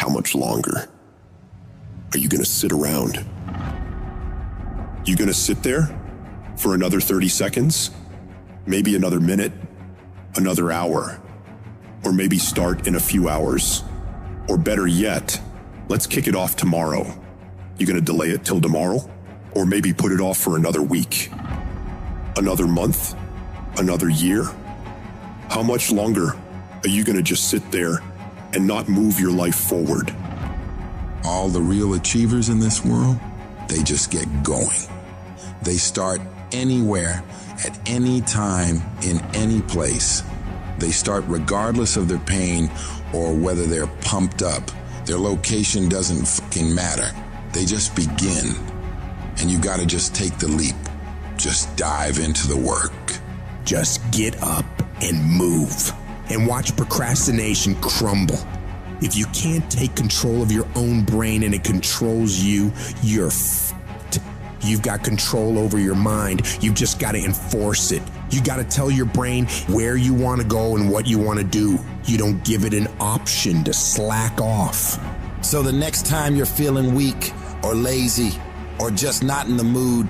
how much longer? Are you going to sit around? You going to sit there for another 30 seconds? Maybe another minute, another hour, or maybe start in a few hours. Or better yet, let's kick it off tomorrow. You going to delay it till tomorrow? Or maybe put it off for another week? Another month? Another year? How much longer are you going to just sit there and not move your life forward? All the real achievers in this world, they just get going. They start anywhere, at any time, in any place. They start regardless of their pain or whether they're pumped up. Their location doesn't fucking matter. They just begin. And you gotta just take the leap. Just dive into the work. Just get up and move and watch procrastination crumble. If you can't take control of your own brain and it controls you, you're f***ed. You've got control over your mind. You've just got to enforce it. You got to tell your brain where you want to go and what you want to do. You don't give it an option to slack off. So the next time you're feeling weak or lazy or just not in the mood,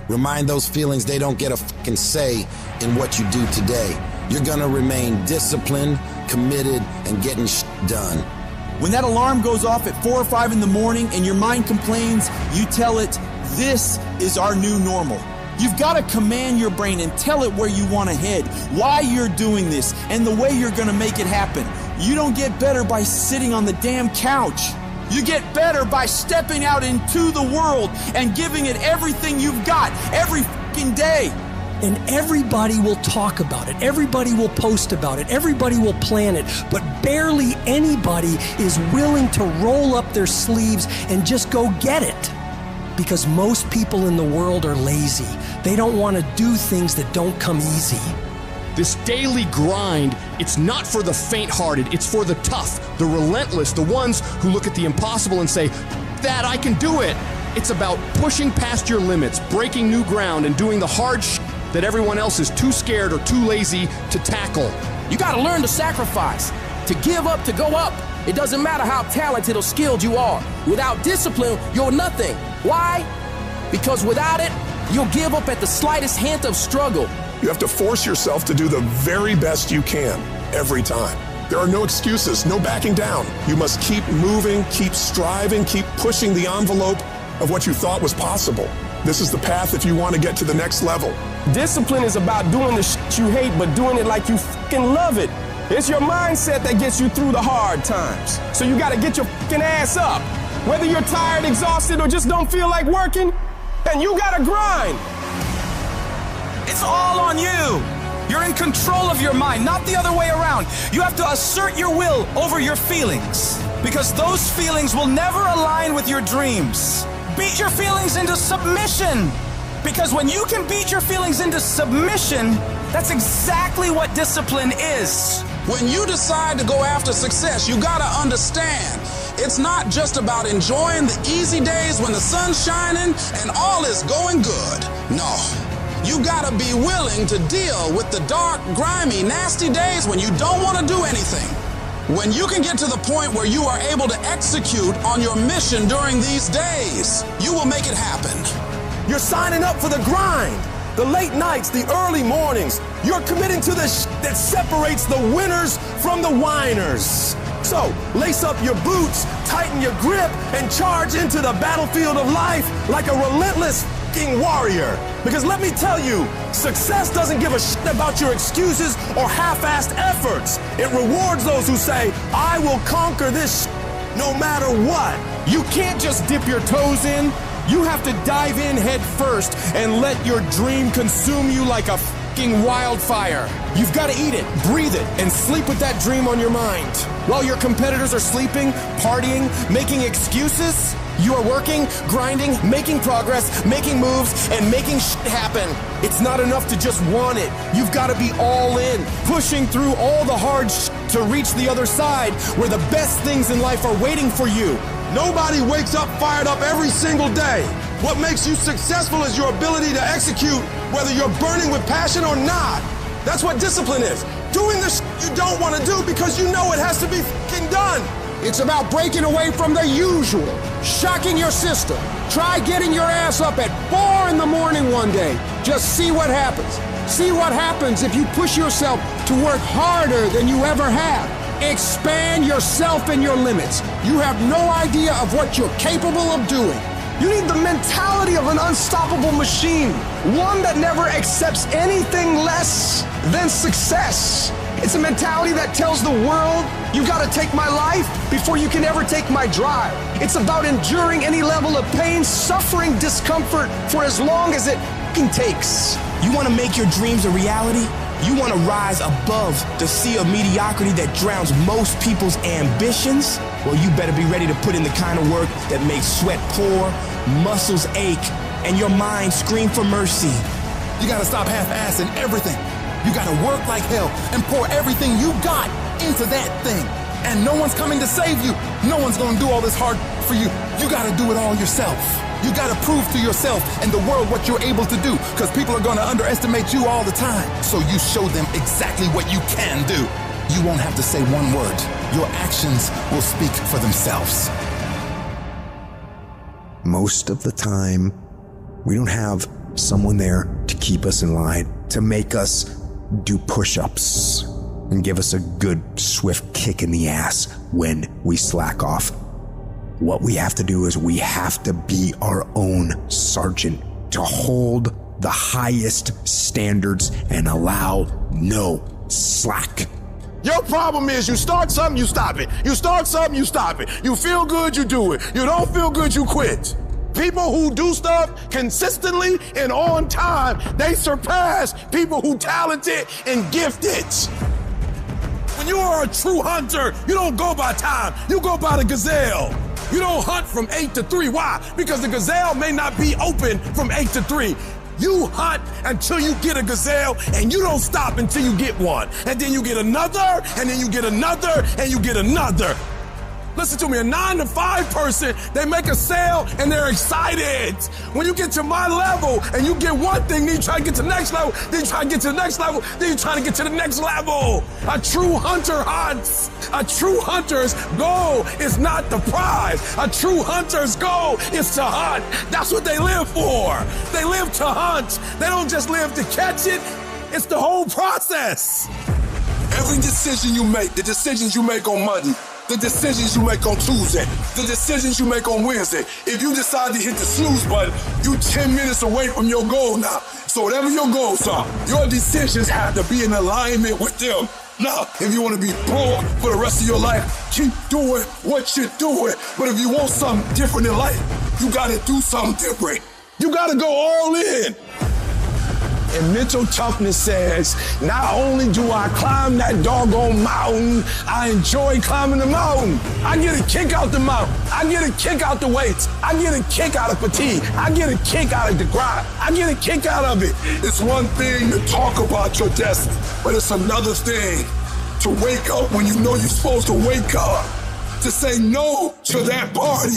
remind those feelings they don't get a fucking say in what you do today. You're gonna remain disciplined, committed, and getting done. When that alarm goes off at 4 or 5 in the morning and your mind complains, you tell it, this is our new normal. You've got to command your brain and tell it where you want to head, why you're doing this, and the way you're going to make it happen. You don't get better by sitting on the damn couch. You get better by stepping out into the world and giving it everything you've got every fucking day. And everybody will talk about it. Everybody will post about it. Everybody will plan it. But barely anybody is willing to roll up their sleeves and just go get it. Because most people in the world are lazy. They don't want to do things that don't come easy. This daily grind, it's not for the faint-hearted. It's for the tough, the relentless, the ones who look at the impossible and say, that I can do it. It's about pushing past your limits, breaking new ground, and doing the hard shit that everyone else is too scared or too lazy to tackle. You gotta learn to sacrifice, to give up, to go up. It doesn't matter how talented or skilled you are. Without discipline, you're nothing. Why? Because without it, you'll give up at the slightest hint of struggle. You have to force yourself to do the very best you can every time. There are no excuses, no backing down. You must keep moving, keep striving, keep pushing the envelope of what you thought was possible. This is the path if you want to get to the next level. Discipline is about doing the shit you hate, but doing it like you fucking love it. It's your mindset that gets you through the hard times. So you gotta get your fucking ass up. Whether you're tired, exhausted, or just don't feel like working, and you gotta grind. It's all on you. You're in control of your mind, not the other way around. You have to assert your will over your feelings, because those feelings will never align with your dreams. Beat your feelings into submission. Because when you can beat your feelings into submission, that's exactly what discipline is. When you decide to go after success, you gotta understand, it's not just about enjoying the easy days when the sun's shining and all is going good. No, you gotta be willing to deal with the dark, grimy, nasty days when you don't wanna do anything. When you can get to the point where you are able to execute on your mission during these days, you will make it happen. You're signing up for the grind, the late nights, the early mornings. You're committing to the that separates the winners from the whiners. So, lace up your boots, tighten your grip, and charge into the battlefield of life like a relentless fucking warrior. Because let me tell you, success doesn't give a shit about your excuses or half-assed efforts. It rewards those who say, I will conquer this no matter what. You can't just dip your toes in. You have to dive in head first and let your dream consume you like a fucking wildfire. You've got to eat it, breathe it, and sleep with that dream on your mind. While your competitors are sleeping, partying, making excuses, you are working, grinding, making progress, making moves, and making shit happen. It's not enough to just want it. You've got to be all in, pushing through all the hard shit to reach the other side where the best things in life are waiting for you. Nobody wakes up fired up every single day. What makes you successful is your ability to execute, whether you're burning with passion or not. That's what discipline is. Doing the shit you don't want to do because you know it has to be fucking done. It's about breaking away from the usual, shocking your system. Try getting your ass up at 4 in the morning one day. Just see what happens. See what happens if you push yourself to work harder than you ever have. Expand yourself and your limits. You have no idea of what you're capable of doing. You need the mentality of an unstoppable machine, one that never accepts anything less than success. It's a mentality that tells the world, you gotta take my life before you can ever take my drive. It's about enduring any level of pain, suffering, discomfort for as long as it takes. You wanna make your dreams a reality? You wanna rise above the sea of mediocrity that drowns most people's ambitions? Well, you better be ready to put in the kind of work that makes sweat pour, muscles ache, and your mind scream for mercy. You gotta stop half-assing everything. You gotta work like hell and pour everything you got into that thing. And no one's coming to save you. No one's gonna do all this hard for you. You gotta do it all yourself. You gotta prove to yourself and the world what you're able to do, because people are gonna underestimate you all the time. So you show them exactly what you can do. You won't have to say one word. Your actions will speak for themselves. Most of the time, we don't have someone there to keep us in line, to make us do push-ups and give us a good, swift kick in the ass when we slack off. What we have to do is we have to be our own sergeant, to hold the highest standards and allow no slack. Your problem is you start something, you stop it. You start something, you stop it. You feel good, you do it. You don't feel good, you quit. People who do stuff consistently and on time, they surpass people who talented and gifted. When you are a true hunter, you don't go by time, you go by the gazelle. You don't hunt from 8 to 3. Why? Because the gazelle may not be open from 8 to 3. You hunt until you get a gazelle, and you don't stop until you get one. And then you get another, and then you get another, and you get another. Listen to me, a 9 to 5 person, they make a sale and they're excited. When you get to my level and you get one thing, then you try to get to the next level, then you try to get to the next level, then you try to get to the next level. A true hunter hunts. A true hunter's goal is not the prize. A true hunter's goal is to hunt. That's what they live for. They live to hunt. They don't just live to catch it. It's the whole process. Every decision you make, the decisions you make on Monday, the decisions you make on Tuesday, the decisions you make on Wednesday. If you decide to hit the snooze button, you 10 minutes away from your goal now. So whatever your goals are, your decisions have to be in alignment with them. Now, if you want to be broke for the rest of your life, keep doing what you're doing. But if you want something different in life, you got to do something different. You got to go all in. And mental toughness says, not only do I climb that doggone mountain, I enjoy climbing the mountain. I get a kick out the mountain. I get a kick out the weights. I get a kick out of fatigue. I get a kick out of the grind. I get a kick out of it. It's one thing to talk about your destiny, but it's another thing to wake up when you know you're supposed to wake up, to say no to that party,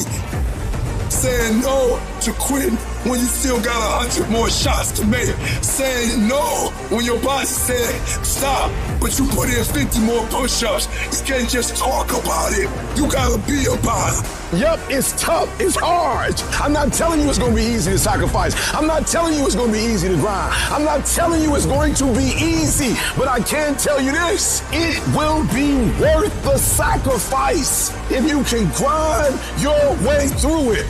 saying no to quitting when you still got 100 more shots to make, saying no when your body said stop, but you put in 50 more push-ups. You can't just talk about it. You gotta be about it. Yup, it's tough, it's hard. I'm not telling you it's gonna be easy to sacrifice. I'm not telling you it's gonna be easy to grind. I'm not telling you it's going to be easy, but I can tell you this, it will be worth the sacrifice if you can grind your way through it.